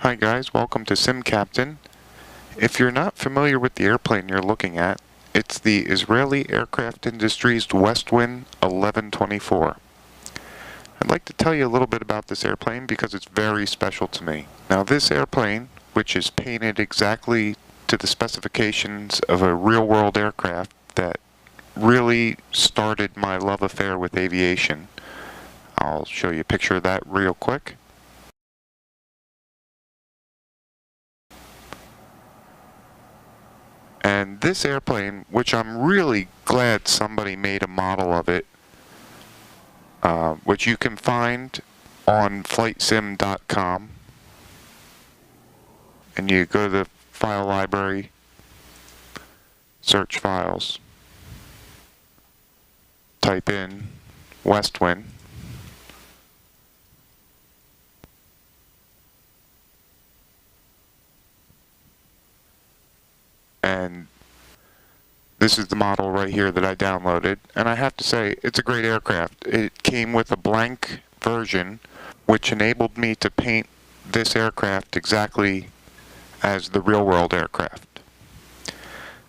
Hi guys, welcome to Sim Captain. If you're not familiar with the airplane you're looking at, it's the Israeli Aircraft Industries Westwind 1124. I'd like to tell you a little bit about this airplane because it's very special to me. Now this airplane, which is painted exactly to the specifications of a real-world aircraft that really started my love affair with aviation. I'll show you a picture of that real quick. And this airplane, which I'm really glad somebody made a model of it, which you can find on flightsim.com, and you go to the file library, search files, type in Westwind, and this is the model right here that I downloaded, and I have to say it's a great aircraft. It came with a blank version which enabled me to paint this aircraft exactly as the real-world aircraft.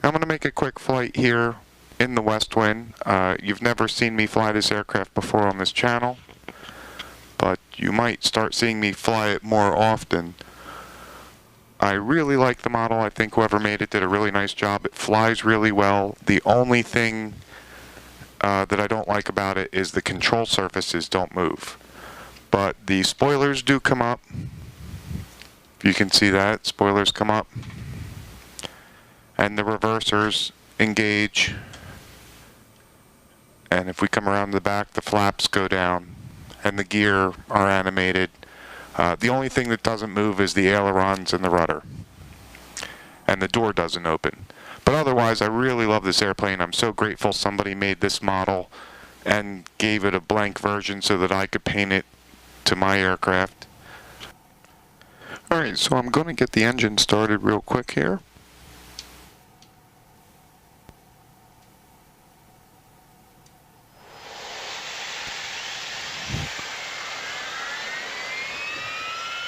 I'm going to make a quick flight here in the Westwind. You've never seen me fly this aircraft before on this channel, but you might start seeing me fly it more often. I really like the model. I think whoever made it did a really nice job. It flies really well. The only thing that I don't like about it is the control surfaces don't move. But the spoilers do come up. You can see that. Spoilers come up. And the reversers engage. And if we come around the back, the flaps go down. And the gear are animated. The only thing that doesn't move is the ailerons and the rudder. And the door doesn't open. But otherwise, I really love this airplane. I'm so grateful somebody made this model and gave it a blank version so that I could paint it to my aircraft. Alright, so I'm going to get the engine started real quick here.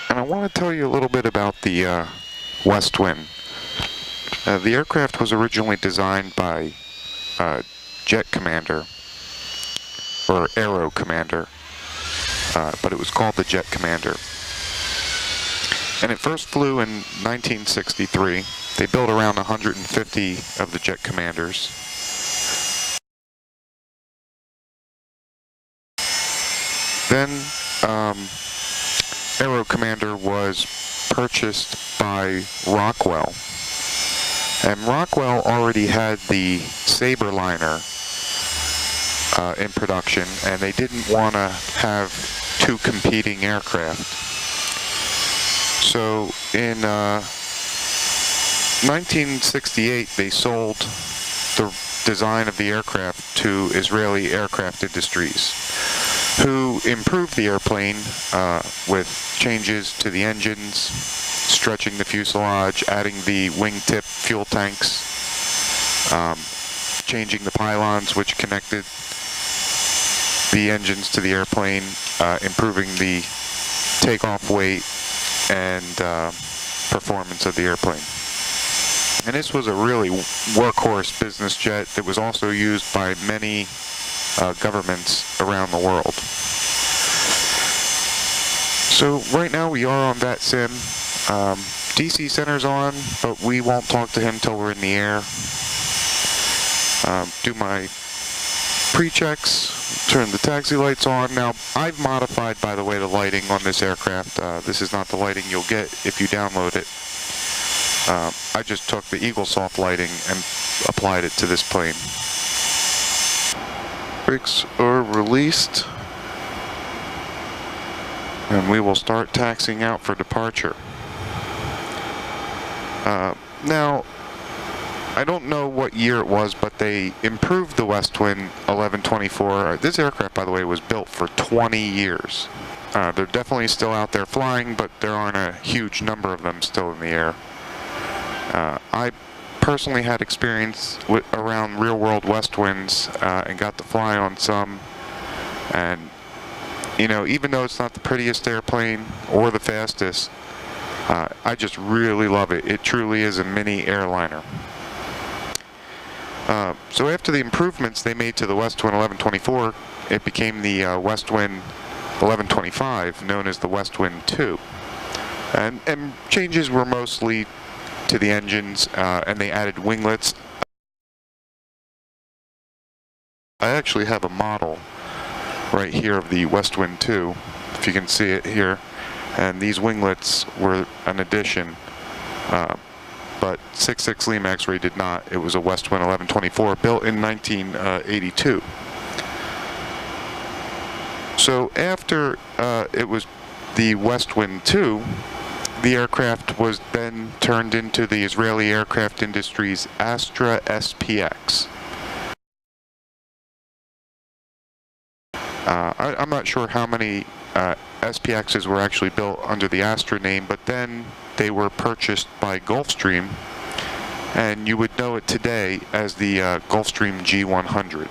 And I want to tell you a little bit about the Westwind. The aircraft was originally designed by Jet Commander, or Aero Commander, but it was called the Jet Commander. And it first flew in 1963. They built around 150 of the Jet Commanders. Then Aero Commander was purchased by Rockwell. And Rockwell already had the Sabreliner in production, and they didn't want to have two competing aircraft. So in 1968, they sold the design of the aircraft to Israeli Aircraft Industries, who improved the airplane with changes to the engines, stretching the fuselage, adding the wingtip fuel tanks, changing the pylons which connected the engines to the airplane, improving the takeoff weight and performance of the airplane. And this was a really workhorse business jet that was also used by many governments around the world. So right now we are on Vatsim. DC Center's on, but we won't talk to him till we're in the air. Do my pre-checks, turn the taxi lights on. Now, I've modified, by the way, the lighting on this aircraft. This is not the lighting you'll get if you download it. I just took the Eaglesoft lighting and applied it to this plane. Brakes are released, and we will start taxiing out for departure. Now, I don't know what year it was, but they improved the Westwind 1124. This aircraft, by the way, was built for 20 years. They're definitely still out there flying, but there aren't a huge number of them still in the air. I personally had experience around real-world Westwinds and got to fly on some. And, you know, even though it's not the prettiest airplane or the fastest, I just really love it. It truly is a mini airliner. So after the improvements they made to the Westwind 1124, it became the Westwind 1125, known as the Westwind 2. And changes were mostly to the engines, and they added winglets. I actually have a model right here of the Westwind 2, if you can see it here. And these winglets were an addition, but 66 Sim X-Ray did not. It was a Westwind 1124 built in 1982. So after it was the Westwind 2, the aircraft was then turned into the Israeli Aircraft Industries Astra SPX. I'm not sure how many SPXs were actually built under the Astra name, but then they were purchased by Gulfstream, and you would know it today as the Gulfstream G100.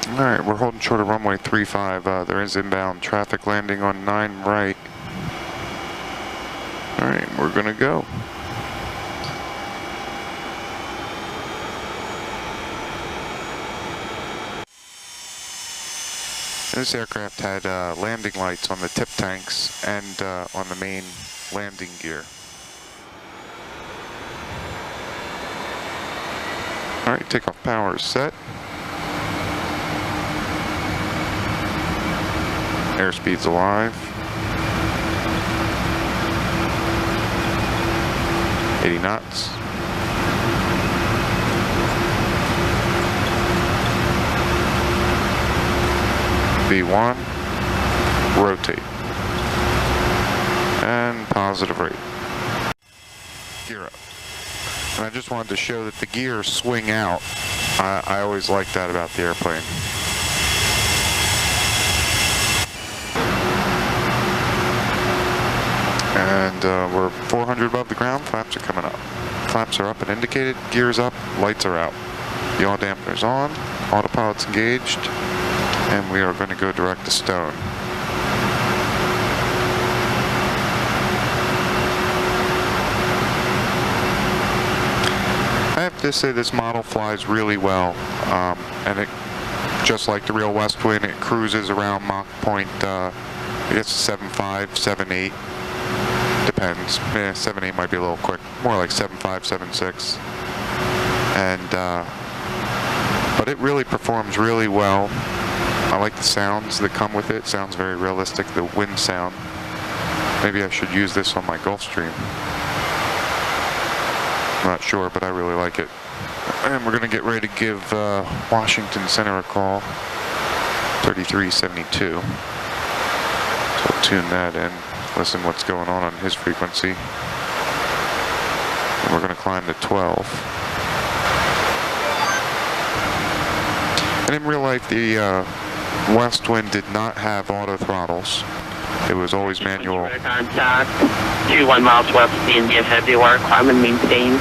Alright, we're holding short of runway 35. There is inbound traffic landing on 9 right. Alright, we're gonna go. This aircraft had landing lights on the tip tanks and on the main landing gear. Alright, takeoff power is set. Airspeed's alive. 80 knots. V1, rotate, and positive rate. Gear up. And I just wanted to show that the gears swing out. I always like that about the airplane. And we're 400 above the ground, flaps are coming up. Flaps are up and indicated, gears up, lights are out. Yaw dampeners on, autopilot's engaged, and we are going to go direct to stone. I have to say this model flies really well, and it, just like the real Westwind, it cruises around Mach point, I guess 7.5, 7.8, depends. 7.8 might be a little quick, more like 7.5, 7.6, and but it really performs really well. I like the sounds that come with it. It sounds very realistic, the wind sound. Maybe I should use this on my Gulfstream. I'm not sure, but I really like it. And we're going to get ready to give Washington Center a call. 3372. So I'll tune that in, listen what's going on his frequency. And we're going to climb to 12. And in real life, the Westwind did not have auto throttles. It was always manual. Contact 21 miles west of the Indian Heavy Wire, climb and maintain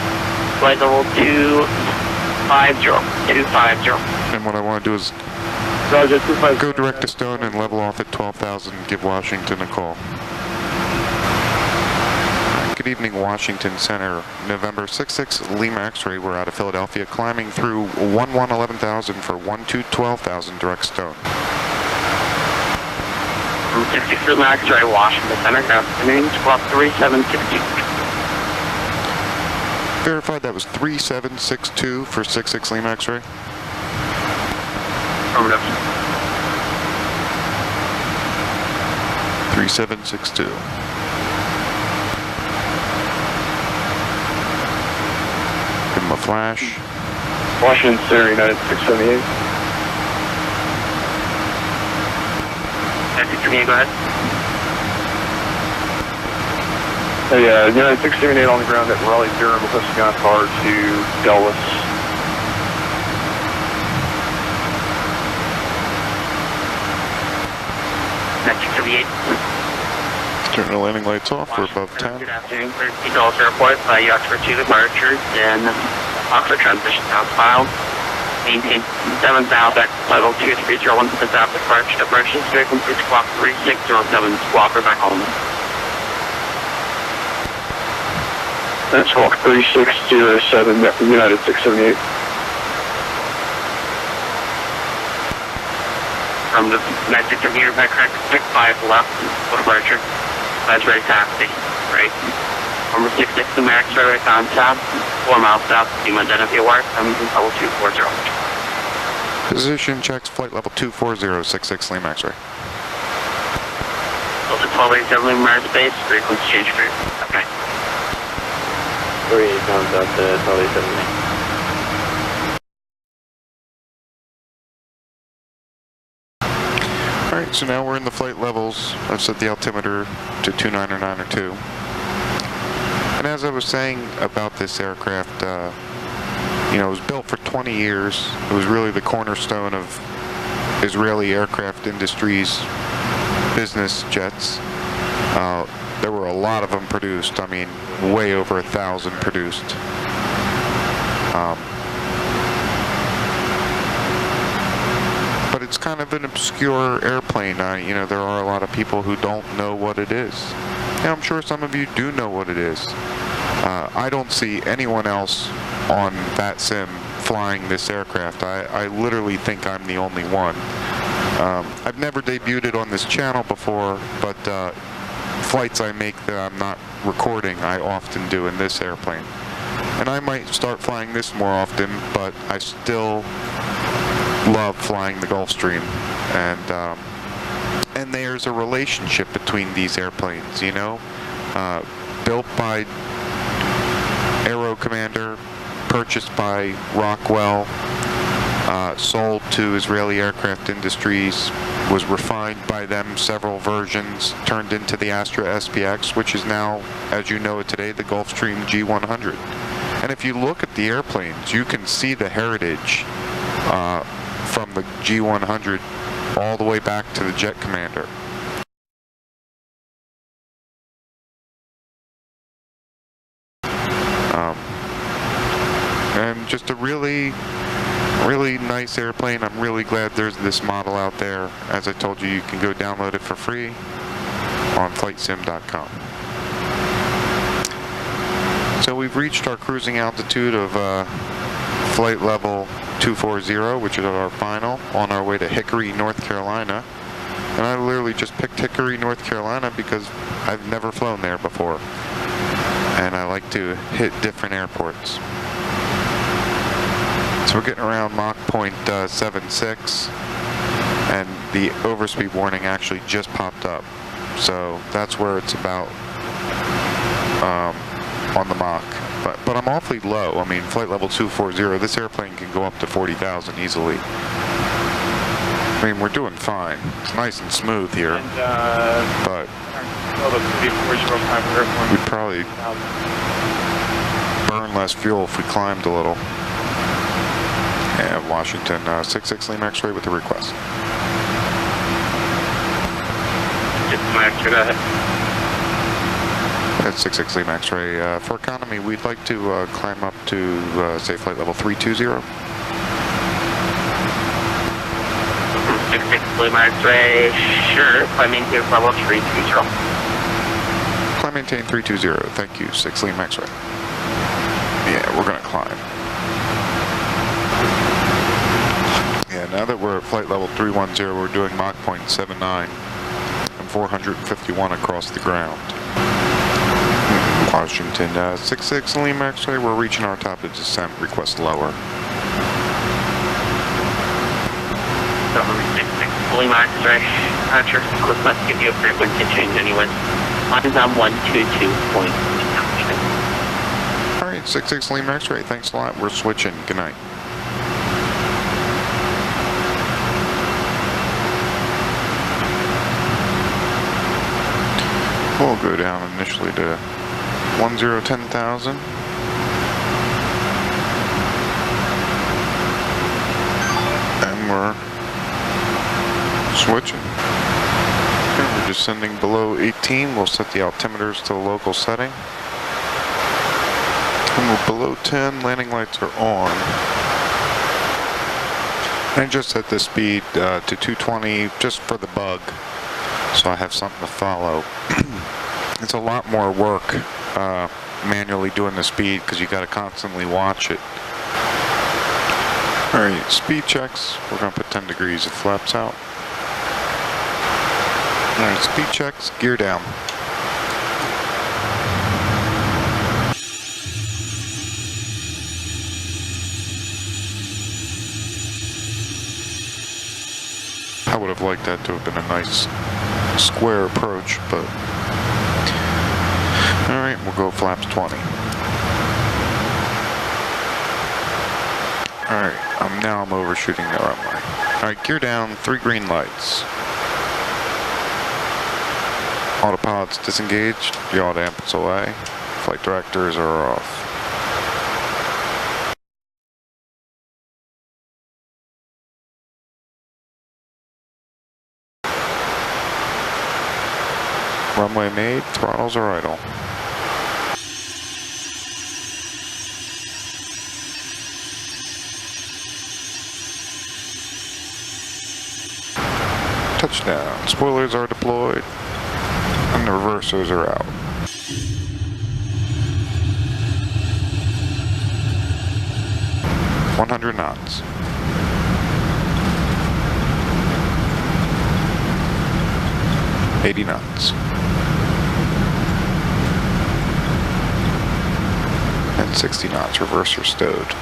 flight level 250. And what I want to do is go direct to stone and level off at 12,000 and give Washington a call. Good evening, Washington Center. November 66 Lima X-Ray. We're out of Philadelphia, climbing through 11,000 for 12,000 direct stone. 66 Lima X-Ray, Washington Center. Afternoon, squawk 3762. Verified that was 3762 for 66 Lima X-Ray. Affirmative. 3762. Give him a flash. Washington Center, United 678. 678, go ahead. Hey, United 678 on the ground at Raleigh, Durham, requesting on car to Dulles. Next 678. Turn the landing lights off. We're above 10. Good afternoon, Dulles Airport, US for 2 departures in Oxford transition sounds filed. Maintain 7,000 level 2301 to the south approach. Approach is frequency squawk 3607, squawker back home. That's squawk 3607, United 678. From the message from here, back correct, 65 left, departure. That's right, taxi, right. Number 66, the Max Railway contact, 4 miles south, team identity work, coming from level 240. Position checks flight level 240, 66 Lima X-ray. Delta 1287 Lima airspace, frequency change for okay. 3 comes up to 1287 Lima. Alright, so now we're in the flight levels. I've set the altimeter to 29 or 9 or 2. And as I was saying about this aircraft, you know, it was built for 20 years. It was really the cornerstone of Israeli Aircraft Industries business jets. There were a lot of them produced. I mean, way over 1,000 produced. But it's kind of an obscure airplane. You know, there are a lot of people who don't know what it is. And I'm sure some of you do know what it is. I don't see anyone else on Vatsim flying this aircraft. I literally think I'm the only one. I've never debuted it on this channel before, but flights I make that I'm not recording, I often do in this airplane. And I might start flying this more often, but I still love flying the Gulfstream. And there's a relationship between these airplanes, you know? Built by Aero Commander, purchased by Rockwell, sold to Israeli Aircraft Industries, was refined by them several versions, turned into the Astra SPX, which is now, as you know it today, the Gulfstream G100. And if you look at the airplanes, you can see the heritage from the G100 all the way back to the Jet Commander. And just a really nice airplane. I'm really glad there's this model out there. As I told you, you can go download it for free on flightsim.com. So we've reached our cruising altitude of flight level 240, which is our final, on our way to Hickory, North Carolina. And I literally just picked Hickory, North Carolina because I've never flown there before. And I like to hit different airports. So we're getting around Mach 0.76, and the overspeed warning actually just popped up. So that's where it's about on the Mach. But I'm awfully low. I mean, flight level 240, this airplane can go up to 40,000 easily. I mean, we're doing fine. It's nice and smooth here. And, but we'd probably burn less fuel if we climbed a little. And Washington 66 Lima X-ray with the request. Just Max, go ahead. That's 66 Lima X-ray. For economy, we'd like to climb up to, say, flight level 320. 66 Lima X-ray, sure. Climb into level 320. Climb maintain 320. Thank you, 6 Lima X-ray. Yeah, we're going to climb. Yeah, now that we're at flight level 310, we're doing Mach 0.79 and 451 across the ground. Washington 66 Lima X-ray, we're reaching our top of descent, request lower. 66 Lima X-ray, Roger. Let's give you a frequency change anyways. Mine's on 122.2. Alright, 66 Lima X-ray, thanks a lot. We're switching. Good night. We'll go down initially to 10,000. And we're switching. Okay, we're descending below 18. We'll set the altimeters to the local setting. And we're below 10. Landing lights are on. And just set the speed to 220 just for the bug, so I have something to follow. It's a lot more work manually doing the speed because you got to constantly watch it. Alright, speed checks. We're going to put 10 degrees. It flaps out. Alright, speed checks, gear down. I would have liked that to have been a nice square approach, but alright, we'll go flaps 20. Alright, now I'm overshooting the runway. Alright, gear down, 3 green lights. Autopilot's disengaged, yaw dampers away, flight directors are off. Runway made, throttles are idle. Touchdown. Spoilers are deployed. And the reversers are out. $100 knots. $80 knots. And 60 knots, reverser stowed.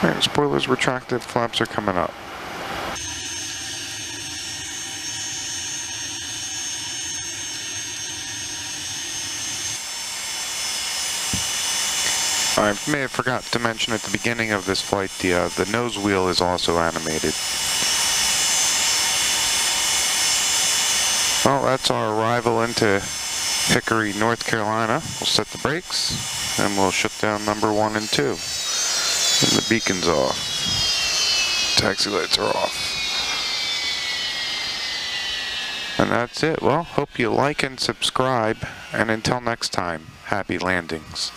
Alright, spoilers retracted, flaps are coming up. I may have forgot to mention at the beginning of this flight, the nose wheel is also animated. Well, that's our arrival into Hickory, North Carolina. We'll set the brakes, and we'll shut down number 1 and 2. And the beacon's off. Taxi lights are off. And that's it. Well, hope you like and subscribe, and until next time, happy landings.